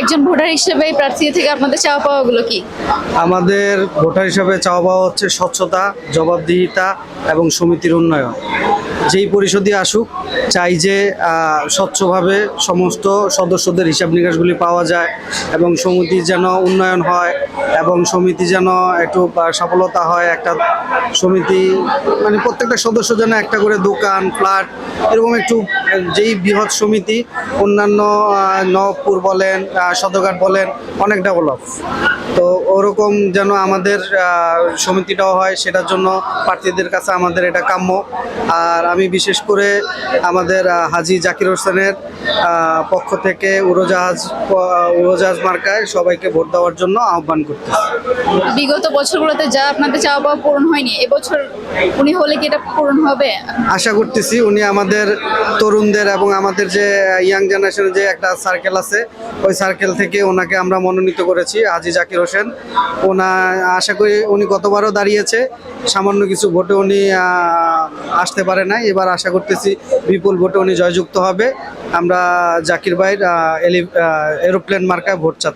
একজন ভোটার হিসেবে এই প্রার্থী থেকে আপনাদের চাওয়া পাওয়াগুলো কি? আমাদের ভোটার হিসাবে চাওয়া পাওয়া হচ্ছে স্বচ্ছতা, জবাবদিহিতা এবং সমিতির উন্নয়ন। যেই পরিষদই আসুক, চাই যে স্বচ্ছভাবে সমস্ত সদস্যদের হিসাব নিকাশগুলি পাওয়া যায় এবং সমিতির যেন উন্নয়ন হয় এবং সমিতি যেন একটু সফলতা হয়। একটা সমিতি মানে প্রত্যেকটা সদস্য যেন একটা করে দোকান, ফ্ল্যাট, এরকম একটু, যেই বৃহৎ সমিতি অন্যান্য নবপুর বলেন, সদরঘাট বলেন, অনেক ডেভেলপ। তো ওরকম যেন আমাদের সমিতিটাও হয়, সেটার জন্য প্রার্থীদের কাছে আমাদের এটা কাম্য। আর আমি বিশেষ করে আমাদের হাজী জাকির হোসেনের পক্ষ থেকে উড়োজাহাজ মার্কায় সবাইকে ভোট দেওয়ার জন্য আহ্বান করতেছি। বিগত বছরগুলোতে যা আপনাদের চাওয়া পাওয়া পূরণ হয়নি, এবছর উনি হলে কি এটা পূরণ হবে? আশা করতেছি উনি আমাদের তরুণদের এবং আমাদের যে ইয়াং জেনারেশনের যে একটা সার্কেল আছে, ওই সার্কেল থেকে ওনাকে আমরা মনোনীত করেছি, হাজী জাকির হোসেন। আশা করি উনি গতবারও দাঁড়িয়েছে, সামান্য কিছু ভোটে উনি আসতে পারে নাই। এবার আশা করতেছি বিপুল ভোটে উনি জয়যুক্ত হবে। আমরা জাকির ভাইয়ের এরোপ্লেন মার্কায় ভোট চাচ্ছি।